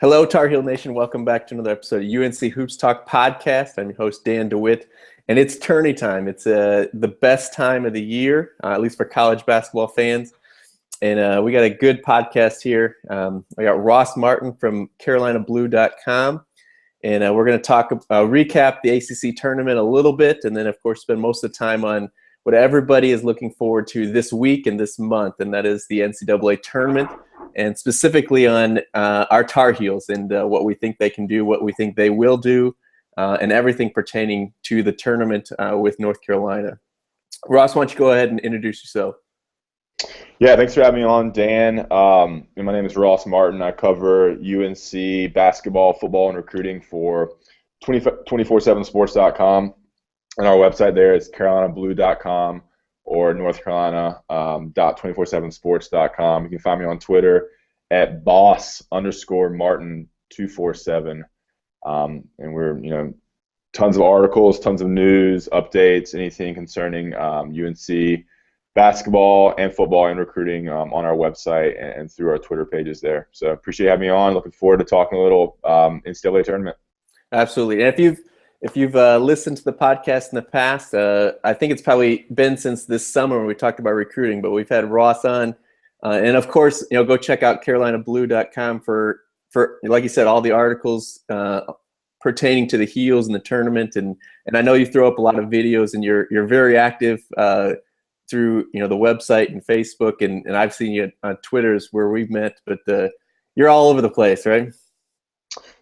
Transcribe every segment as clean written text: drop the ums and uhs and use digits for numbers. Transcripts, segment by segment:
Hello, Tar Heel Nation. Welcome back to another episode of UNC Hoops Talk podcast. I'm your host, Dan DeWitt, and it's Tourney Time. It's the best time of the year, at least for college basketball fans. And we got a good podcast here. I got Ross Martin from CarolinaBlue.com, and we're going to recap the ACC tournament a little bit, and then, of course, spend most of the time on what everybody is looking forward to this week and this month, and that is the NCAA Tournament, and specifically on our Tar Heels and what we think they can do, what we think they will do, and everything pertaining to the tournament with North Carolina. Ross, why don't you go ahead and introduce yourself? Yeah, thanks for having me on, Dan. My name is Ross Martin. I cover UNC basketball, football, and recruiting for 247sports.com. And our website there is CarolinaBlue.com or NorthCarolina.247sports.com. You can find me on Twitter at boss_Martin247. And we're, tons of articles, tons of news, updates, anything concerning UNC basketball and football and recruiting on our website and through our Twitter pages there. So appreciate having me on. Looking forward to talking a little NCAA tournament. Absolutely. And if you've listened to the podcast in the past, I think it's probably been since this summer when we talked about recruiting, but we've had Ross on. And of course, go check out CarolinaBlue.com for, like you said, all the articles pertaining to the Heels and the tournament. And I know you throw up a lot of videos, and you're very active through the website and Facebook, and I've seen you on Twitter's where we've met, but you're all over the place, right?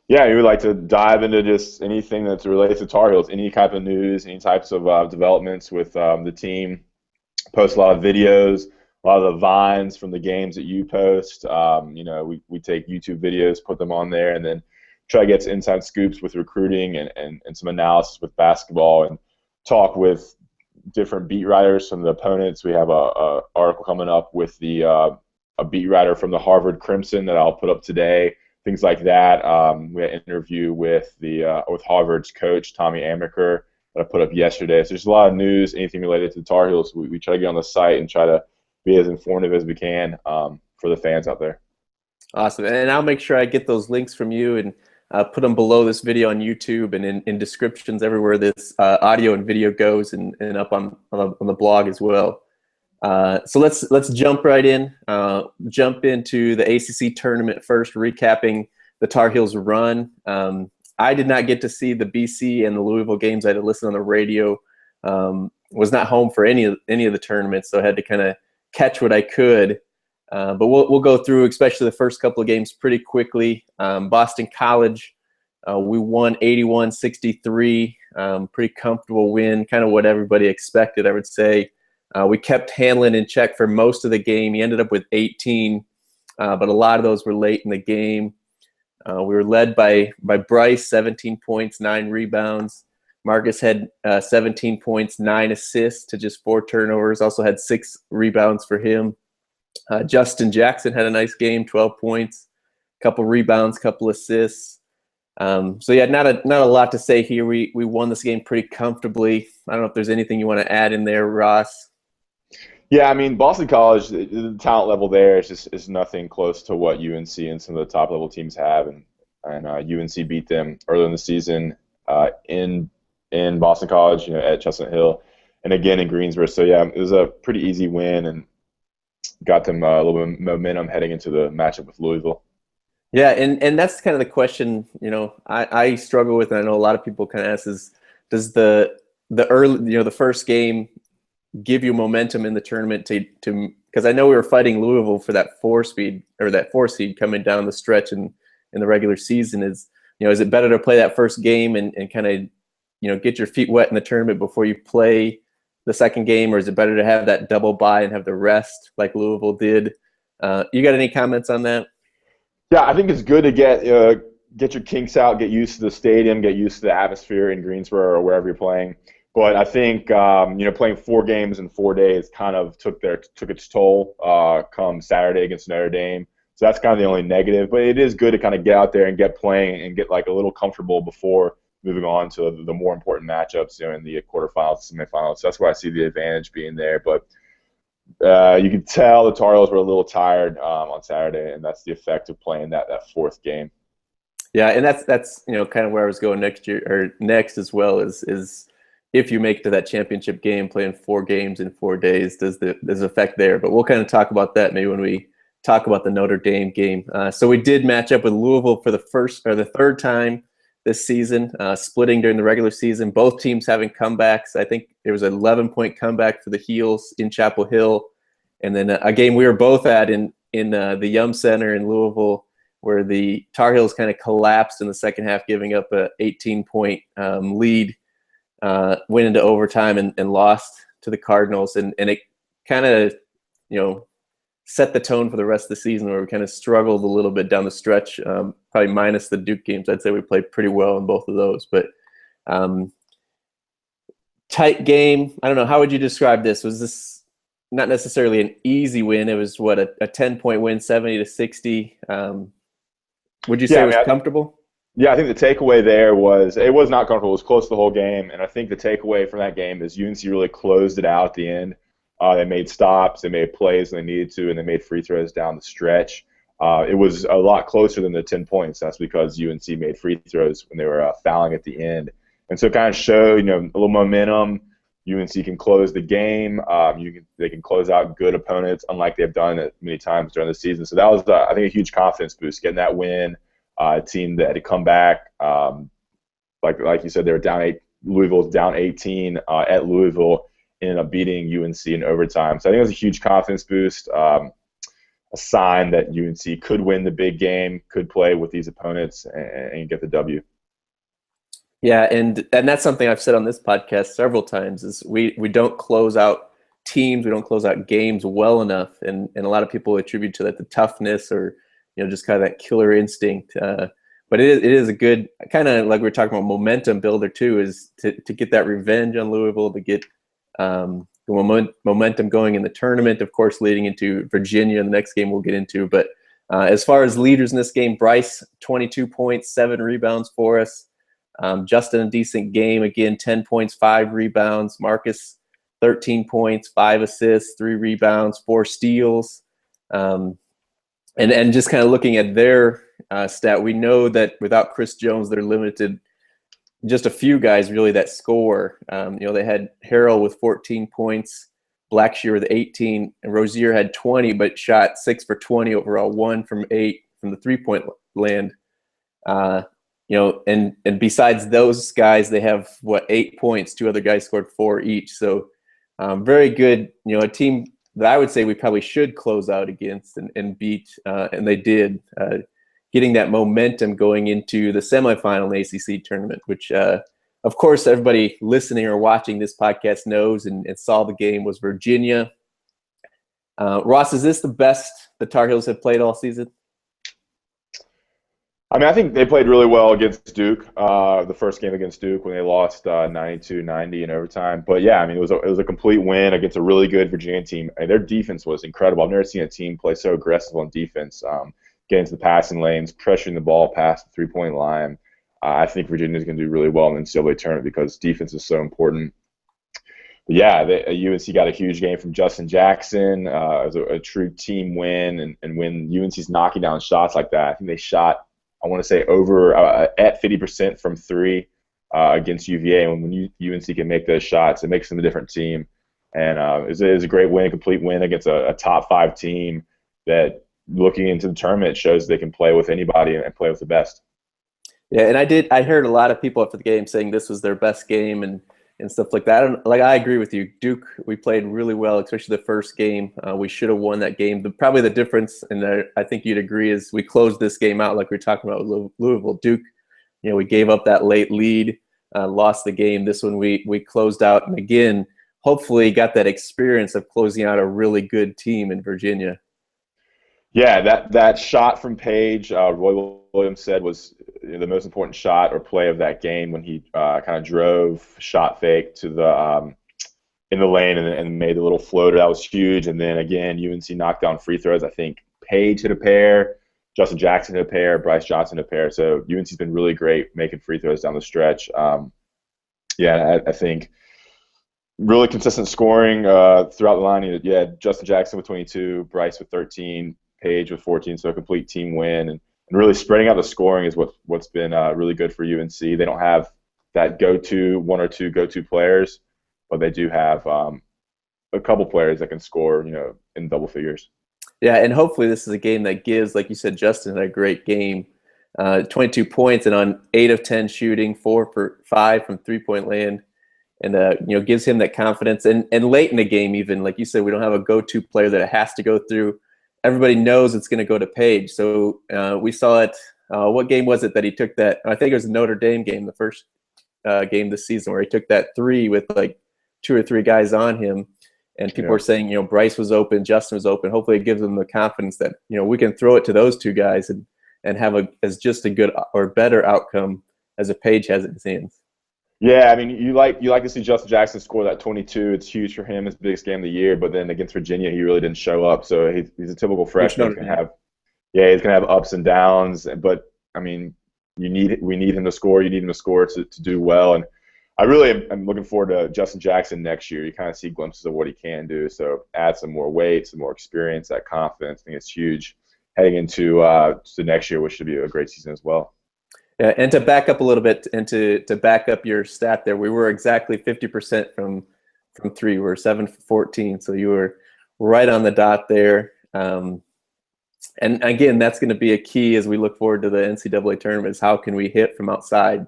Yeah, we would like to dive into just anything that's related to Tar Heels, any type of news, any types of developments with the team. Post a lot of videos, a lot of the vines from the games that you post. We take YouTube videos, put them on there, and then try to get to inside scoops with recruiting and some analysis with basketball, and talk with different beat writers from the opponents. We have a article coming up with a beat writer from the Harvard Crimson that I'll put up today. Things like that. We had an interview with Harvard's coach, Tommy Amaker, that I put up yesterday. So there's a lot of news, anything related to the Tar Heels. We try to get on the site and try to be as informative as we can for the fans out there. Awesome. And I'll make sure I get those links from you and put them below this video on YouTube and in descriptions everywhere this audio and video goes, and up on the blog as well. So let's jump right in. Jump into the ACC tournament first, recapping the Tar Heels' run. I did not get to see the BC and the Louisville games. I had to listen on the radio. Was not home for any of the tournaments, so I had to kind of catch what I could. But we'll go through, especially the first couple of games, pretty quickly. Boston College, we won 81-63. Pretty comfortable win, kind of what everybody expected, I would say. We kept Hanlon in check for most of the game. He ended up with 18, but a lot of those were late in the game. We were led by Bryce, 17 points, 9 rebounds. Marcus had 17 points, 9 assists to just 4 turnovers. Also had 6 rebounds for him. Justin Jackson had a nice game, 12 points, couple rebounds, couple assists. So yeah, not a lot to say here. We won this game pretty comfortably. I don't know if there's anything you want to add in there, Ross. Yeah, I mean, Boston College, the talent level there is nothing close to what UNC and some of the top level teams have, and UNC beat them earlier in the season in Boston College, at Chestnut Hill, and again in Greensboro. So yeah, it was a pretty easy win and got them a little bit of momentum heading into the matchup with Louisville. Yeah, and that's kind of the question, I struggle with, and I know a lot of people kind of ask, is does the early, the first game give you momentum in the tournament to because I know we were fighting Louisville for that 4 seed coming down the stretch in the regular season. Is it better to play that first game and kind of get your feet wet in the tournament before you play the second game, or is it better to have that double bye and have the rest like Louisville did? You got any comments on that? Yeah, I think it's good to get your kinks out, get used to the stadium, get used to the atmosphere in Greensboro or wherever you're playing. But I think playing 4 games in 4 days kind of took its toll come Saturday against Notre Dame. So that's kind of the only negative. But it is good to kind of get out there and get playing and get like a little comfortable before moving on to the more important matchups in the quarterfinals, semifinals. So that's where I see the advantage being there. But you could tell the Tar Heels were a little tired on Saturday, and that's the effect of playing that 4th game. Yeah, and that's kind of where I was going next as well is if you make it to that championship game, playing 4 games in 4 days, there's effect there. But we'll kind of talk about that maybe when we talk about the Notre Dame game. So we did match up with Louisville for the third time this season, splitting during the regular season. Both teams having comebacks. I think there was an 11-point comeback for the Heels in Chapel Hill, and then a game we were both at in the Yum Center in Louisville, where the Tar Heels kind of collapsed in the second half, giving up a 18-point lead, went into overtime and lost to the Cardinals. And it kind of, set the tone for the rest of the season, where we kind of struggled a little bit down the stretch, probably minus the Duke games. I'd say we played pretty well in both of those. But tight game. I don't know. How would you describe this? Was this not necessarily an easy win? It was, what, a 10-point win, 70-60. Would you say it was comfortable? Yeah, I think the takeaway there was it was not comfortable. It was close the whole game, and I think the takeaway from that game is UNC really closed it out at the end. They made stops, they made plays when they needed to, and they made free throws down the stretch. It was a lot closer than the 10 points. That's because UNC made free throws when they were fouling at the end. And so it kind of showed, a little momentum. UNC can close the game. They can close out good opponents, unlike they've done it many times during the season. So that was, I think, a huge confidence boost, getting that win. A team that had to come back, like you said, they were down Louisville was down 18 at Louisville, ended up beating UNC in overtime. So I think it was a huge confidence boost, a sign that UNC could win the big game, could play with these opponents and get the W. Yeah, and that's something I've said on this podcast several times, is we don't close out teams, we don't close out games well enough, and a lot of people attribute to that the toughness or just kind of that killer instinct. But it is a good, kind of like we were talking about, momentum builder too, is to get that revenge on Louisville, to get the momentum going in the tournament, of course, leading into Virginia, the next game we'll get into. But as far as leaders in this game, Bryce, 22 points, 7 rebounds for us. Justin, a decent game. Again, 10 points, 5 rebounds. Marcus, 13 points, 5 assists, 3 rebounds, 4 steals. And just kind of looking at their stat, we know that without Chris Jones, they're limited. Just a few guys really that score. They had Harrell with 14 points, Blackshear with 18, and Rozier had 20, but shot 6 for 20 overall, 1 from 8 from the 3-point land. And besides those guys, they have 8 points. 2 other guys scored 4 each. So very good. A team that I would say we probably should close out against and beat, and they did, getting that momentum going into the semifinal in the ACC tournament, which, of course, everybody listening or watching this podcast knows and saw the game, was Virginia. Ross, is this the best the Tar Heels have played all season? I mean, I think they played really well against Duke, the first game against Duke when they lost 92-90 in overtime. But, yeah, I mean, it was a complete win against a really good Virginia team. I mean, their defense was incredible. I've never seen a team play so aggressive on defense, getting to the passing lanes, pressuring the ball past the three-point line. I think Virginia's going to do really well in the NCAA tournament because defense is so important. But yeah, UNC got a huge game from Justin Jackson. It was a true team win. And when UNC's knocking down shots like that, I think they shot, I want to say, over at 50% from 3 against UVA. And when UNC can make those shots, it makes them a different team. And it was a great win, a complete win against a top 5 team that, looking into the tournament, shows they can play with anybody and play with the best. Yeah, and I heard a lot of people after the game saying this was their best game and stuff like that. I agree with you. Duke, we played really well, especially the first game. We should have won that game. Probably the difference, and I think you'd agree, is we closed this game out like we were talking about with Louisville. Duke, we gave up that late lead, lost the game. This one we closed out, and again, hopefully got that experience of closing out a really good team in Virginia. Yeah, that shot from Page, Roy Williams said, was the most important shot or play of that game, when he kind of drove shot fake to the in the lane and made the little floater. That was huge. And then again, UNC knocked down free throws. I think Page hit a pair, Justin Jackson hit a pair, Bryce Johnson hit a pair. So UNC's been really great making free throws down the stretch. I think really consistent scoring throughout the line. Yeah, Justin Jackson with 22, Bryce with 13. Page with 14, so a complete team win. And and really spreading out the scoring is what's been really good for UNC. They don't have that one or two go-to players, but they do have a couple players that can score, in double figures. Yeah, and hopefully this is a game that gives, like you said, Justin had a great game. 22 points and on 8 of 10 shooting, 4 for 5 from three-point land, and gives him that confidence. And late in the game, even like you said, we don't have a go-to player that it has to go through. Everybody knows it's going to go to Page. So we saw it. What game was it that he took that? I think it was the Notre Dame game, the first game this season, where he took that three with like 2 or 3 guys on him. And people were saying, Bryce was open, Justin was open. Hopefully it gives them the confidence that, we can throw it to those 2 guys and have as just a good or better outcome as a Page has it in his hands. Yeah, I mean, you like to see Justin Jackson score that 22. It's huge for him. It's the biggest game of the year. But then against Virginia, he really didn't show up. So he's a typical freshman. He's gonna have ups and downs. But I mean, we need him to score. You need him to score to do well. And I really am looking forward to Justin Jackson next year. You kind of see glimpses of what he can do. So add some more weight, some more experience, that confidence. I think it's huge heading into to next year, which should be a great season as well. Yeah, and to back up a little bit, and to back up your stat there, we were exactly 50% from 3. We were 7 for 14, so you were right on the dot there. And again, that's going to be a key as we look forward to the NCAA tournament, is how can we hit from outside.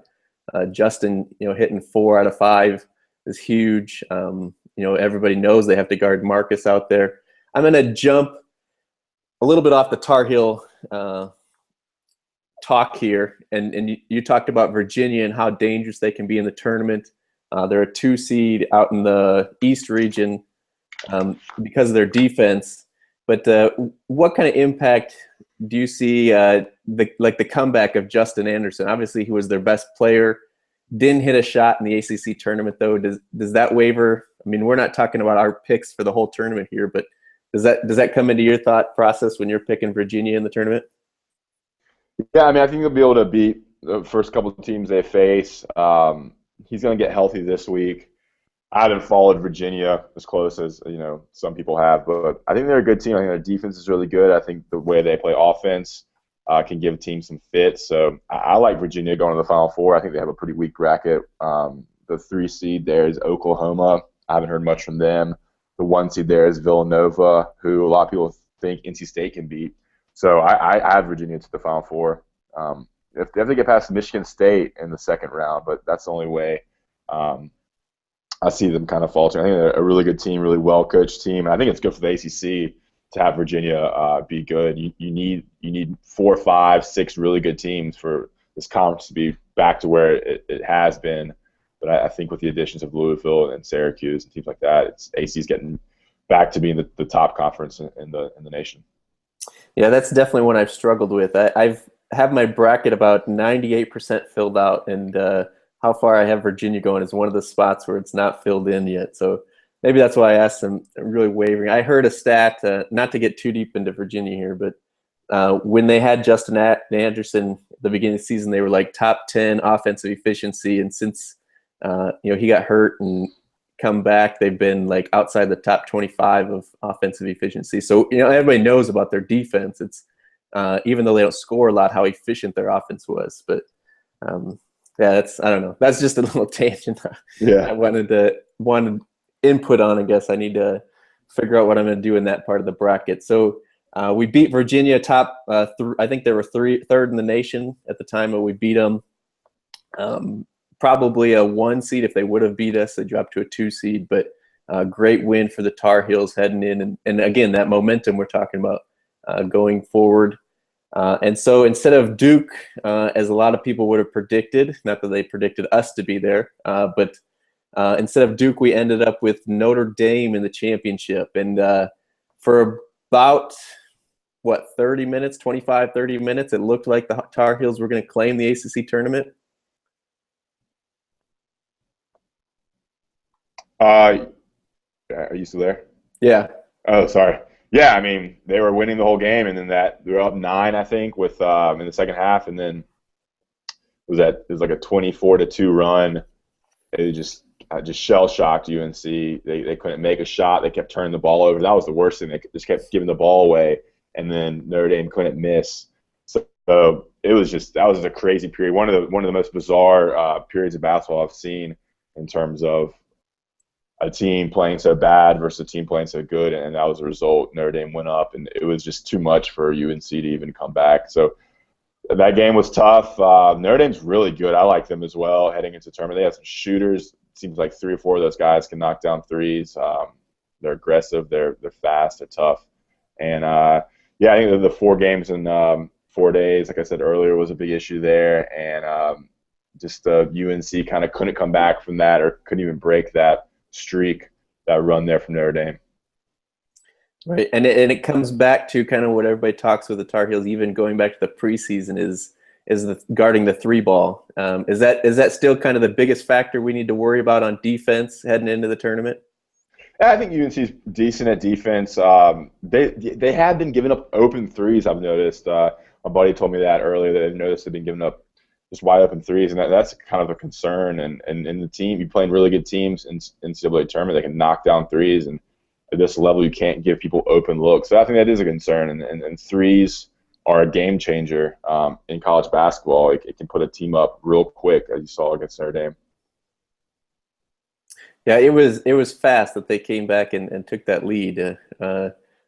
Justin, hitting 4 out of 5 is huge. Everybody knows they have to guard Marcus out there. I'm going to jump a little bit off the Tar Heel talk here, and you talked about Virginia and how dangerous they can be in the tournament. They're a 2 seed out in the East region because of their defense. But what kind of impact do you see the comeback of Justin Anderson? Obviously, he was their best player. Didn't hit a shot in the ACC tournament, though. Does that waver? I mean, we're not talking about our picks for the whole tournament here, but does that come into your thought process when you're picking Virginia in the tournament? Yeah, I mean, I think they'll be able to beat the first couple of teams they face. He's going to get healthy this week. I haven't followed Virginia as close as some people have, but I think they're a good team. I think their defense is really good. I think the way they play offense can give teams some fits. So I like Virginia going to the Final Four. I think they have a pretty weak bracket. The 3 seed there is Oklahoma. I haven't heard much from them. The 1 seed there is Villanova, who a lot of people think NC State can beat. So I have Virginia to the Final Four. If they have to get past Michigan State in the second round, but that's the only way I see them kind of faltering. I think they're a really good team, really well-coached team. And I think it's good for the ACC to have Virginia be good. You need 4, 5, 6 really good teams for this conference to be back to where it has been. But I think with the additions of Louisville and Syracuse and teams like that, AC's getting back to being the top conference in the nation. Yeah, that's definitely one I've struggled with. I've have my bracket about 98% filled out, and how far I have Virginia going is one of the spots where it's not filled in yet. So maybe that's why I asked them, really wavering. I heard a stat, not to get too deep into Virginia here, but when they had Justin Anderson at the beginning of the season, they were like top 10 offensive efficiency, and since he got hurt and come back, they've been like outside the top 25 of offensive efficiency. So everybody knows about their defense. It's even though they don't score a lot, how efficient their offense was. But yeah, I don't know. That's just a little tangent. Yeah, I wanted input on. I guess I need to figure out what I'm going to do in that part of the bracket. So we beat Virginia top. I think they were third in the nation at the time that we beat them. Probably a 1 seed if they would have beat us. They dropped to a 2 seed, but great win for the Tar Heels heading in. And again, that momentum we're talking about going forward. And so instead of Duke, as a lot of people would have predicted, not that they predicted us to be there, but instead of Duke, we ended up with Notre Dame in the championship. And for about, 30 minutes, 25, 30 minutes, it looked like the Tar Heels were going to claim the ACC tournament. Are you still there? Yeah. Oh, sorry. Yeah, I mean, they were winning the whole game, and then they were up 9, I think, with in the second half, and then it was like a 24-2 run. It just shell shocked UNC. They couldn't make a shot. They kept turning the ball over. That was the worst thing. They just kept giving the ball away, and then Notre Dame couldn't miss. So So it was just that was a crazy period. One of the most bizarre periods of basketball I've seen in terms of a team playing so bad versus a team playing so good, and that was the result. Notre Dame went up, and it was just too much for UNC to even come back. So that game was tough. Notre Dame's really good. I like them as well heading into the tournament. They have some shooters. It seems like 3 or 4 of those guys can knock down threes. They're aggressive. They're fast. They're tough. And yeah, I think the 4 games in 4 days, like I said earlier, was a big issue there. And just UNC kind of couldn't come back from that, or couldn't even break that streak, that run there from Notre Dame. Right, and it comes back to kind of what everybody talks with the Tar Heels, even going back to the preseason, is guarding the 3 ball. Is that still kind of the biggest factor we need to worry about on defense heading into the tournament? Yeah, I think UNC's decent at defense. They have been giving up open threes, I've noticed. My buddy told me that earlier, that they've noticed they've been giving up just wide open threes, and that's kind of a concern. And in the team, you playing really good teams in NCAA tournament, they can knock down threes, and at this level, you can't give people open looks. So I think that is a concern, and threes are a game changer in college basketball. It can put a team up real quick, as you saw against Notre Dame. Yeah, it was fast that they came back and took that lead.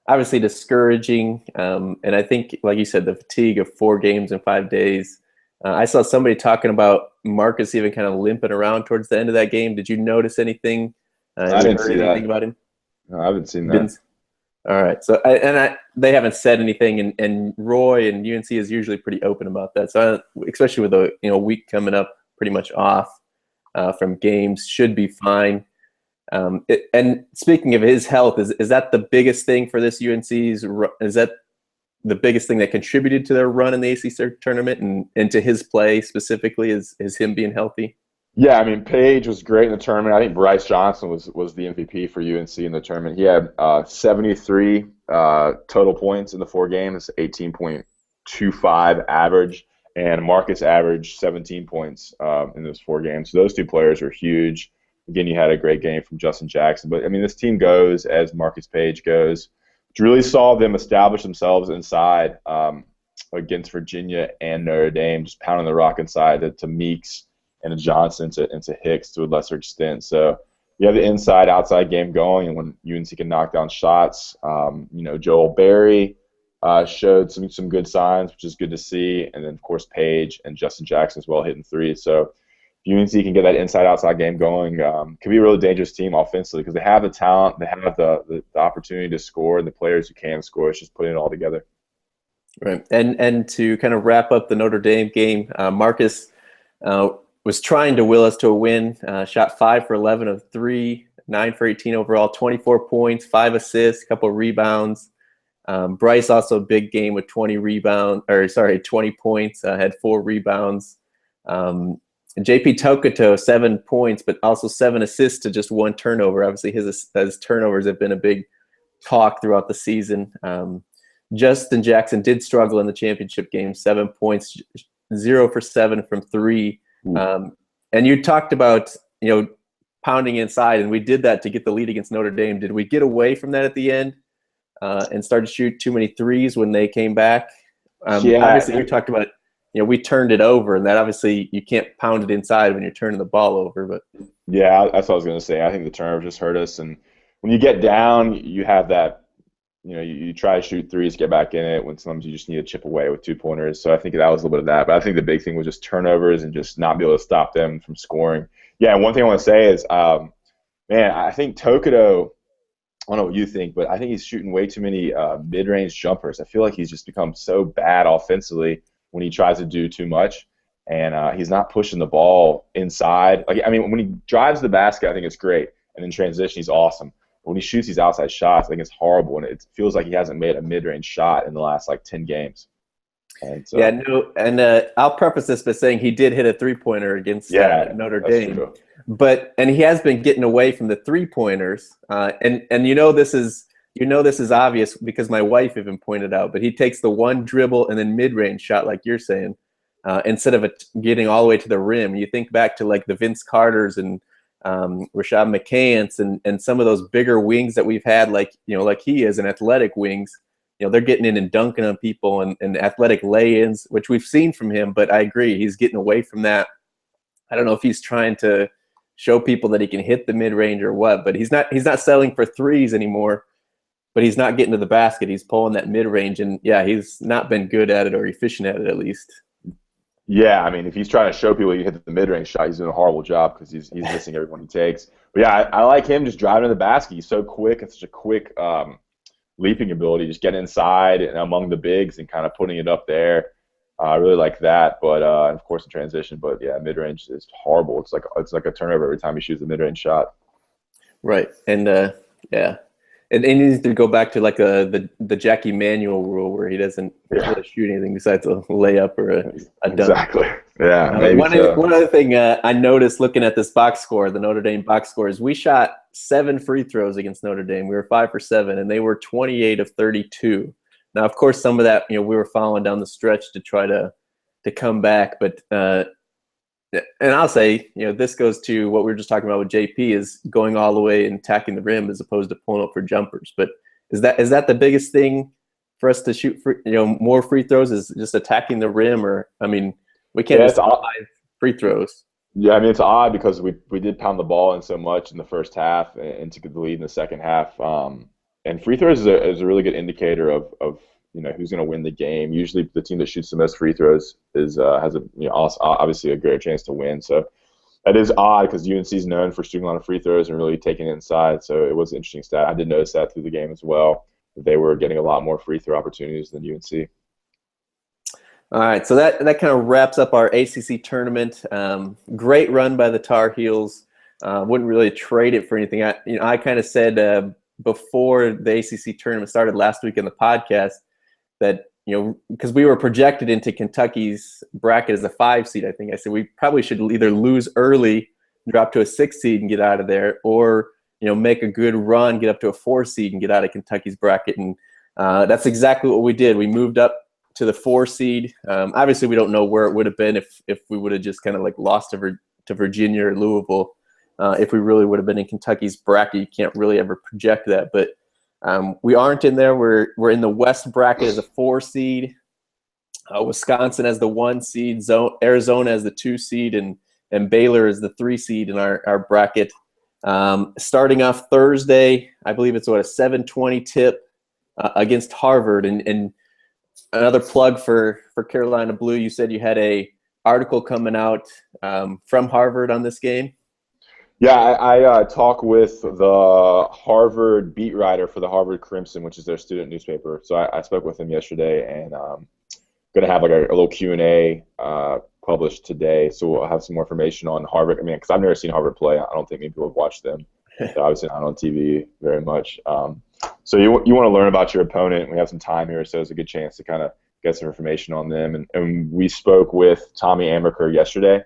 Obviously discouraging, and I think, like you said, the fatigue of 4 games in 5 days. I saw somebody talking about Marcus even kind of limping around towards the end of that game. Did you notice anything? I didn't see anything that. about him? No, I haven't seen that. All right. So they haven't said anything, and Roy and UNC is usually pretty open about that. So especially with a week coming up, pretty much off from games, should be fine. And speaking of his health, is that the biggest thing for this UNC's? Is that the biggest thing that contributed to their run in the ACC tournament and to his play specifically? Is him being healthy? Yeah, I mean, Page was great in the tournament. I think Bryce Johnson was the MVP for UNC in the tournament. He had 73 total points in the 4 games, 18.25 average, and Marcus averaged 17 points in those 4 games. So those 2 players are huge. Again, you had a great game from Justin Jackson. But, I mean, this team goes as Marcus Page goes. Really saw them establish themselves inside against Virginia and Notre Dame, just pounding the rock inside to Meeks and to Johnson, into Hicks to a lesser extent. So you have the inside-outside game going, and when UNC can knock down shots, Joel Berry showed some good signs, which is good to see. And then, of course, Page and Justin Jackson as well hitting threes. So if UNC can get that inside-outside game going, could be a really dangerous team offensively, because they have the talent, they have the opportunity to score, and the players who can score. It's just putting it all together. Right. And to kind of wrap up the Notre Dame game, Marcus was trying to will us to a win. Shot 5 for 11 of 3, 9 for 18 overall, 24 points, 5 assists, a couple of rebounds. Bryce also a big game with 20 points, had 4 rebounds. JP Tokoto, 7 points, but also 7 assists to just 1 turnover. Obviously, his turnovers have been a big talk throughout the season. Justin Jackson did struggle in the championship game, 7 points, 0 for 7 from 3. And you talked about, pounding inside, and we did that to get the lead against Notre Dame. Did we get away from that at the end and start to shoot too many threes when they came back? Obviously, you talked about, we turned it over, and that obviously you can't pound it inside when you're turning the ball over. But yeah, that's what I was going to say. I think the turnovers just hurt us, and when you get down, you have that. You try to shoot threes, get back in it, when sometimes you just need to chip away with 2-pointers. So I think that was a little bit of that. But I think the big thing was just turnovers and just not be able to stop them from scoring. Yeah, and one thing I want to say is, I think Tokoto, I don't know what you think, but I think he's shooting way too many mid-range jumpers. I feel like he's just become so bad offensively when he tries to do too much. And he's not pushing the ball inside. When he drives the basket, I think it's great. And in transition, he's awesome. When he shoots these outside shots, I think it's horrible, and it feels like he hasn't made a mid-range shot in the last 10 games. And so, I'll preface this by saying he did hit a 3-pointer against Notre Dame, true. and he has been getting away from the 3-pointers, and this is obvious because my wife even pointed out. But he takes the one dribble and then mid-range shot, like you're saying, instead of getting all the way to the rim. You think back to the Vince Carters and Rashad McCants and some of those bigger wings that we've had, like he is, an athletic wings. they're getting in and dunking on people and athletic lay-ins, which we've seen from him. But I agree, he's getting away from that. I don't know if he's trying to show people that he can hit the mid-range or what, but he's not settling for threes anymore. But he's not getting to the basket. He's pulling that mid-range, and yeah, he's not been good at it or efficient at it, at least. Yeah, I mean, if he's trying to show people you hit the mid-range shot, he's doing a horrible job because he's missing every one he takes. But yeah, I like him just driving to the basket. He's so quick and such a quick leaping ability, just getting inside and among the bigs and kind of putting it up there. I really like that. But of course in transition. But yeah, mid-range is horrible. It's like a turnover every time he shoots a mid-range shot. Right, and yeah. And he needs to go back to like the Jackie Manuel rule where he doesn't really shoot anything besides a layup or a dunk. Exactly. Yeah. One other thing I noticed looking at this box score, the Notre Dame box score, is we shot 7 free throws against Notre Dame. We were 5 for 7, and they were 28 of 32. Now, of course, some of that we were following down the stretch to try to come back, but. And I'll say, this goes to what we were just talking about with JP, is going all the way and attacking the rim as opposed to pulling up for jumpers. But is that the biggest thing for us to shoot for, more free throws, is just attacking the rim? Or, I mean, we can't just 5 free throws. Yeah, I mean, it's odd because we did pound the ball in so much in the first half and took the lead in the second half. And free throws is a really good indicator of who's going to win the game. Usually, the team that shoots the most free throws has obviously a greater chance to win. So that is odd because UNC is known for shooting a lot of free throws and really taking it inside. So it was an interesting stat. I did notice that through the game as well, that they were getting a lot more free throw opportunities than UNC. All right, so that kind of wraps up our ACC tournament. Great run by the Tar Heels. Wouldn't really trade it for anything. I kind of said before the ACC tournament started last week in the podcast that, because we were projected into Kentucky's bracket as a 5 seed, I think I said we probably should either lose early, drop to a 6 seed and get out of there, or, make a good run, get up to a 4 seed and get out of Kentucky's bracket. And that's exactly what we did. We moved up to the 4 seed. Obviously, we don't know where it would have been if we would have just kind of like lost to Virginia or Louisville. If we really would have been in Kentucky's bracket, you can't really ever project that. But we aren't in there. We're in the West bracket as a 4 seed. Wisconsin as the 1 seed. Arizona as the 2 seed, and Baylor as the 3 seed in our bracket. Starting off Thursday, I believe it's a 7:20 tip against Harvard. And another plug for Carolina Blue. You said you had a article coming out from Harvard on this game. Yeah, I talk with the Harvard beat writer for the Harvard Crimson, which is their student newspaper. So I spoke with him yesterday, and going to have like a little Q&A published today. So we'll have some more information on Harvard. I mean, because I've never seen Harvard play. I don't think many people have watched them. They're obviously not on TV very much. So you want to learn about your opponent. We have some time here, so it's a good chance to kind of get some information on them. And we spoke with Tommy Amaker yesterday.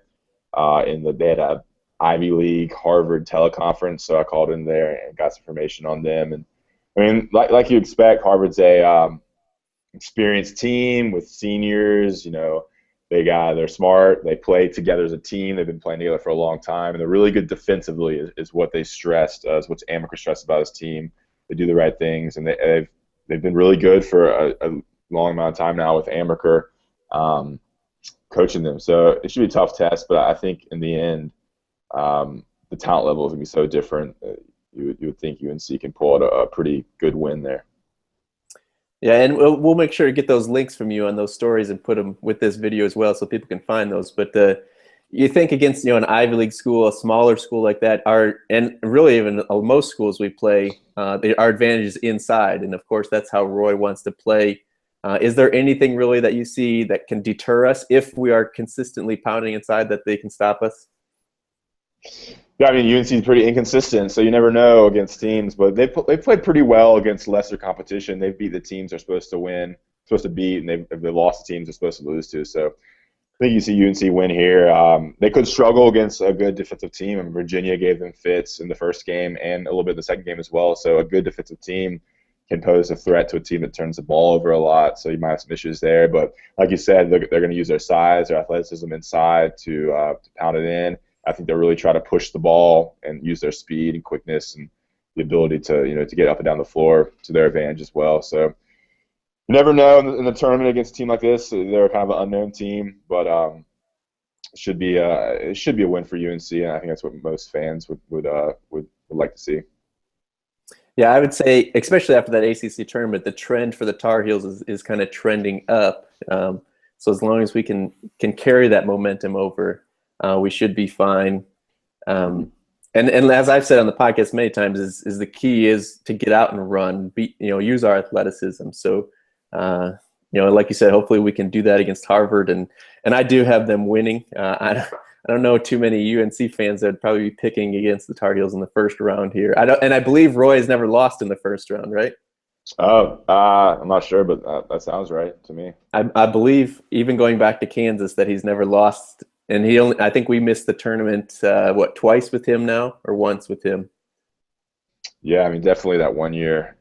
They had a Ivy League Harvard teleconference, so I called in there and got some information on them. And I mean, like you expect, Harvard's a experienced team with seniors. They're smart. They play together as a team. They've been playing together for a long time, and they're really good defensively. Is what they stressed. Is what Amaker stressed about his team. They do the right things, and they've been really good for a long amount of time now with Amaker coaching them. So it should be a tough test, but I think in the end, the talent level is going to be so different. You would think UNC can pull out a pretty good win there. Yeah, and we'll make sure to get those links from you on those stories and put them with this video as well so people can find those. But you think against an Ivy League school, a smaller school like that, and really even most schools we play, our advantage is inside. And, of course, that's how Roy wants to play. Is there anything really that you see that can deter us if we are consistently pounding inside that they can stop us? Yeah, I mean, UNC is pretty inconsistent, so you never know against teams. But they played pretty well against lesser competition. They've beat the teams they're supposed to beat, and they've lost the teams they're supposed to lose to. So I think you see UNC win here. They could struggle against a good defensive team, and Virginia gave them fits in the first game and a little bit in the second game as well. So a good defensive team can pose a threat to a team that turns the ball over a lot. So you might have some issues there. But like you said, they're going to use their size, their athleticism inside to pound it in. I think they'll really try to push the ball and use their speed and quickness and the ability to get up and down the floor to their advantage as well. So You never know in the tournament against a team like this. They're kind of an unknown team, but it should be a win for UNC, and I think that's what most fans would like to see. Yeah, I would say, especially after that ACC tournament, the trend for the Tar Heels is kind of trending up. So as long as we can carry that momentum over, we should be fine. And as I've said on the podcast many times, is the key is to get out and run, use our athleticism. So, like you said, hopefully we can do that against Harvard, and I do have them winning. I don't know too many UNC fans that would probably be picking against the Tar Heels in the first round here. I believe Roy has never lost in the first round, right? Oh, I'm not sure, but that sounds right to me. I believe even going back to Kansas that he's never lost, and I think we missed the tournament twice with him now, or once with him. Yeah, I mean definitely that 1 year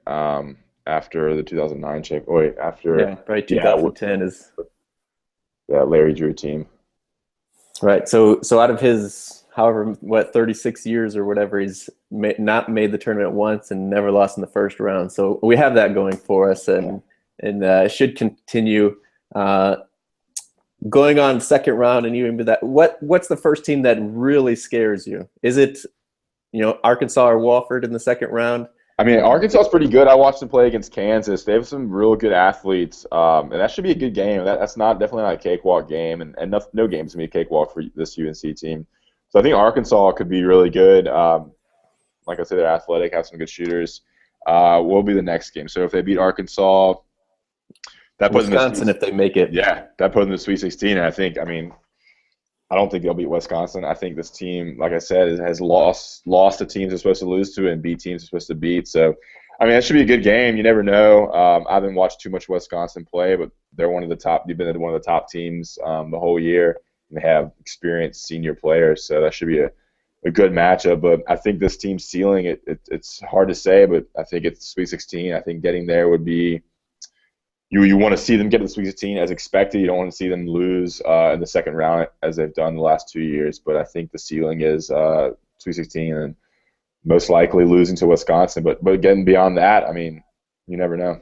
after the 2009 champ. Wait, after right, 2010 is Larry Drew team. Right. So out of his 36 years or whatever, he's not made the tournament once and never lost in the first round. So we have that going for us, and it should continue going on second round. And even with that, what's the first team that really scares you? Is it Arkansas or Wofford in the second round? I mean, Arkansas is pretty good. I watched them play against Kansas. They have some real good athletes, and that should be a good game. That's definitely not a cakewalk game, and no game's gonna be a cakewalk for this UNC team. So I think Arkansas could be really good. Like I said, they're athletic, have some good shooters. Will be the next game. So if they beat Arkansas, that puts Wisconsin if they make it. Yeah, that puts them in the Sweet 16. And I don't think they'll beat Wisconsin. I think this team, like I said, has lost to teams they're supposed to lose to and beat teams they're supposed to beat. So, I mean, that should be a good game. You never know. I haven't watched too much Wisconsin play, but they're one of the top. They've been one of the top teams the whole year, and they have experienced senior players. So that should be a good matchup. But I think this team's ceiling, it's hard to say, but I think it's Sweet 16. I think getting there would be. You want to see them get to the Sweet 16 as expected. You don't want to see them lose in the second round as they've done the last 2 years. But I think the ceiling is Sweet 16 and most likely losing to Wisconsin. But getting beyond that, I mean, you never know.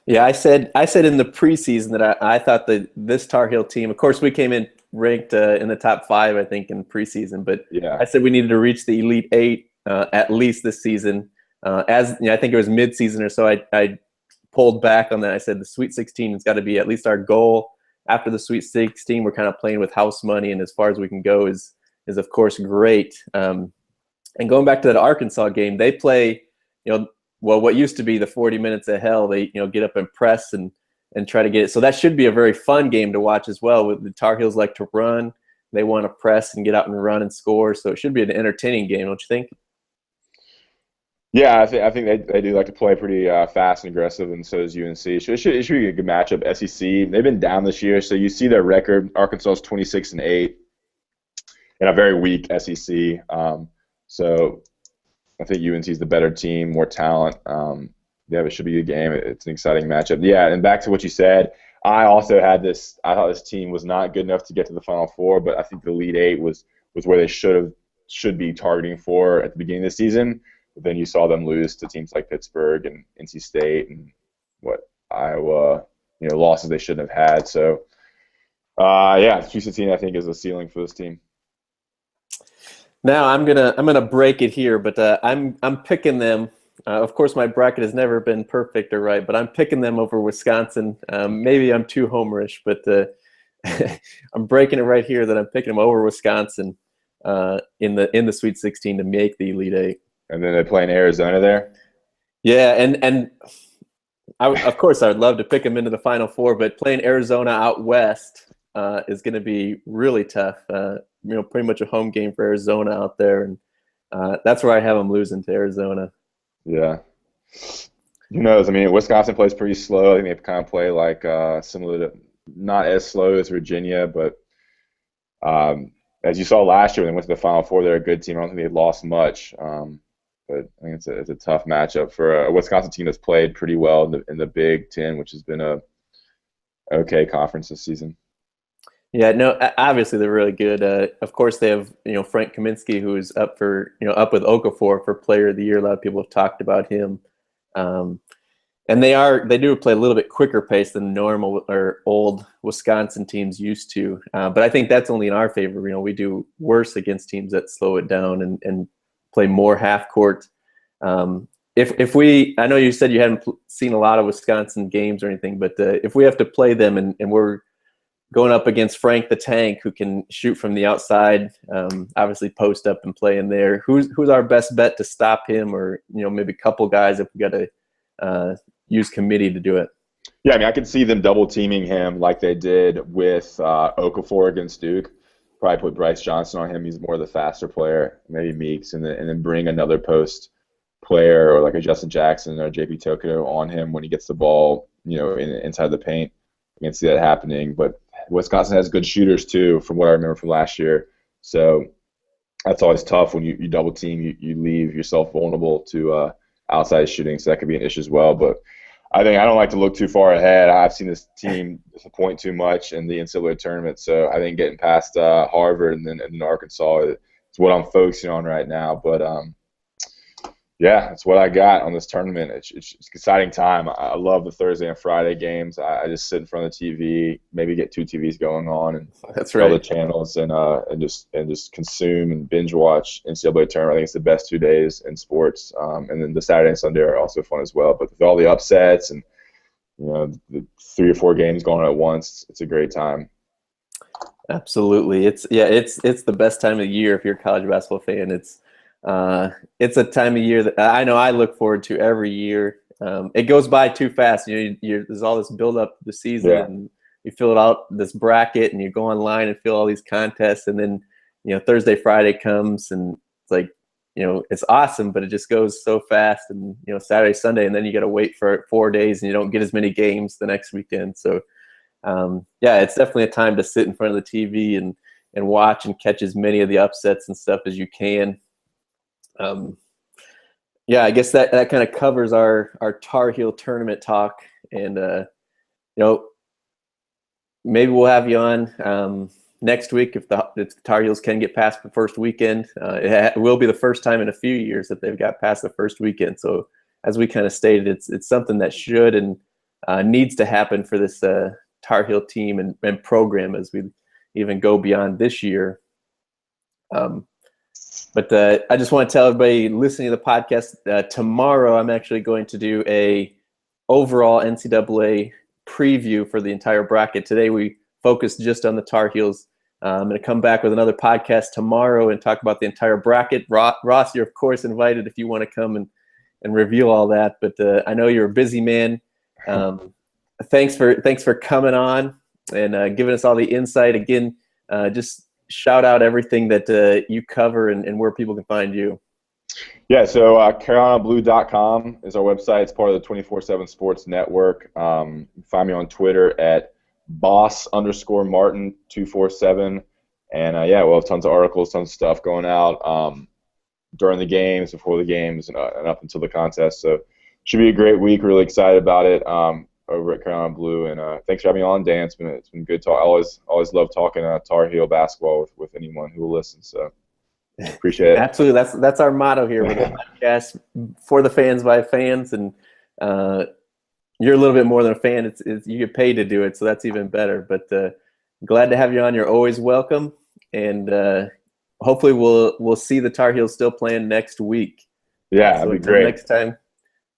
Yeah, I said in the preseason that I thought that this Tar Heel team, of course, we came in ranked in the top 5, I think, in preseason. But yeah. I said we needed to reach the Elite 8 at least this season. I think it was midseason or so. I pulled back on that. I said the Sweet 16 has got to be at least our goal. After the Sweet 16, we're kind of playing with house money, and as far as we can go is of course great. And going back to that Arkansas game, they play, what used to be the 40 minutes of hell. They get up and press and try to get it. So that should be a very fun game to watch as well. With the Tar Heels like to run, they want to press and get out and run and score. So it should be an entertaining game, don't you think? Yeah, I think they do like to play pretty fast and aggressive, and so does UNC. It should be a good matchup. SEC, they've been down this year, so you see their record. Arkansas is 26-8, and a very weak SEC. So I think UNC is the better team, more talent. Yeah, it should be a good game. It's an exciting matchup. Yeah, and back to what you said, I also had this. I thought this team was not good enough to get to the Final Four, but I think the Elite 8 was where they should be targeting for at the beginning of the season. But then you saw them lose to teams like Pittsburgh and NC State and Iowa, losses they shouldn't have had. So, yeah, Sweet 16 I think is a ceiling for this team. Now I'm gonna break it here, but I'm picking them. Of course, my bracket has never been perfect or right, but I'm picking them over Wisconsin. Maybe I'm too homerish, but I'm breaking it right here that I'm picking them over Wisconsin in the Sweet 16 to make the Elite 8. And then they play in Arizona there? Yeah, and of course I would love to pick them into the Final Four, but playing Arizona out west is going to be really tough. Pretty much a home game for Arizona out there, and that's where I have them losing to Arizona. Yeah. Who knows? I mean, Wisconsin plays pretty slow. I think they kind of play like similar to, not as slow as Virginia, but as you saw last year when they went to the Final Four, they're a good team. I don't think they lost much. But I think it's a tough matchup for a Wisconsin team that's played pretty well in the Big Ten, which has been a okay conference this season. Yeah, no, obviously they're really good. Of course, they have Frank Kaminsky, who is up with Okafor for Player of the Year. A lot of people have talked about him. And they do play a little bit quicker pace than normal or old Wisconsin teams used to. But I think that's only in our favor. You know, we do worse against teams that slow it down and play more half court. I know you said you hadn't seen a lot of Wisconsin games or anything, but if we have to play them and we're going up against Frank the Tank, who can shoot from the outside, obviously post up and play in there, who's our best bet to stop him, or maybe a couple guys if we got to use committee to do it? Yeah, I mean, I could see them double teaming him like they did with Okafor against Duke. Probably put Bryce Johnson on him. He's more the faster player. Maybe Meeks, and then bring another post player or like a Justin Jackson or JP Tokoto on him when he gets the ball, inside the paint. You can see that happening. But Wisconsin has good shooters too, from what I remember from last year. So that's always tough when you double team. You leave yourself vulnerable to outside shooting, so that could be an issue as well. But I don't like to look too far ahead. I've seen this team disappoint too much in the NCAA tournament, so I think getting past Harvard and then Arkansas is what I'm focusing on right now. But yeah, that's what I got on this tournament. It's an exciting time. I love the Thursday and Friday games. I just sit in front of the TV, maybe get 2 TVs going on, and that's right, all the channels, and just consume and binge watch NCAA tournament. I think it's the best 2 days in sports. And then the Saturday and Sunday are also fun as well. But with all the upsets and the 3 or 4 games going on at once, it's a great time. Absolutely, it's the best time of the year if you're a college basketball fan. It's a time of year that I know I look forward to every year. It goes by too fast. There's all this build up to the season, and you fill it out this bracket, and you go online and fill all these contests, and then Thursday, Friday comes, and it's like it's awesome, but it just goes so fast. And Saturday, Sunday, and then you got to wait for 4 days, and you don't get as many games the next weekend. So it's definitely a time to sit in front of the TV and watch and catch as many of the upsets and stuff as you can. I guess that kind of covers our Tar Heel tournament talk, and maybe we'll have you on next week if the Tar Heels can get past the first weekend. It will be the first time in a few years that they've got past the first weekend. So as we kind of stated, it's something that should and needs to happen for this Tar Heel team and program as we even go beyond this year. But I just want to tell everybody listening to the podcast, tomorrow I'm actually going to do a overall NCAA preview for the entire bracket. Today we focused just on the Tar Heels. I'm going to come back with another podcast tomorrow and talk about the entire bracket. Ross, you're of course invited if you want to come and review all that. But I know you're a busy man. Thanks for coming on and giving us all the insight. Again, just shout out everything that you cover and where people can find you. Yeah, so CarolinaBlue.com is our website. It's part of the 24/7 Sports Network. Find me on Twitter at boss_Martin247. And we'll have tons of articles, tons of stuff going out during the games, before the games, and up until the contest. So should be a great week. Really excited about it over at Carolina Blue. And thanks for having me on, Dan. It's been good talk. I always love talking Tar Heel basketball with anyone who will listen. So appreciate it. Absolutely. That's our motto here with the podcast, for the fans by fans. And you're a little bit more than a fan. It's you get paid to do it, so that's even better. But glad to have you on. You're always welcome. And hopefully we'll see the Tar Heels still playing next week. Yeah, that'd be great.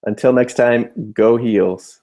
Until next time, go Heels.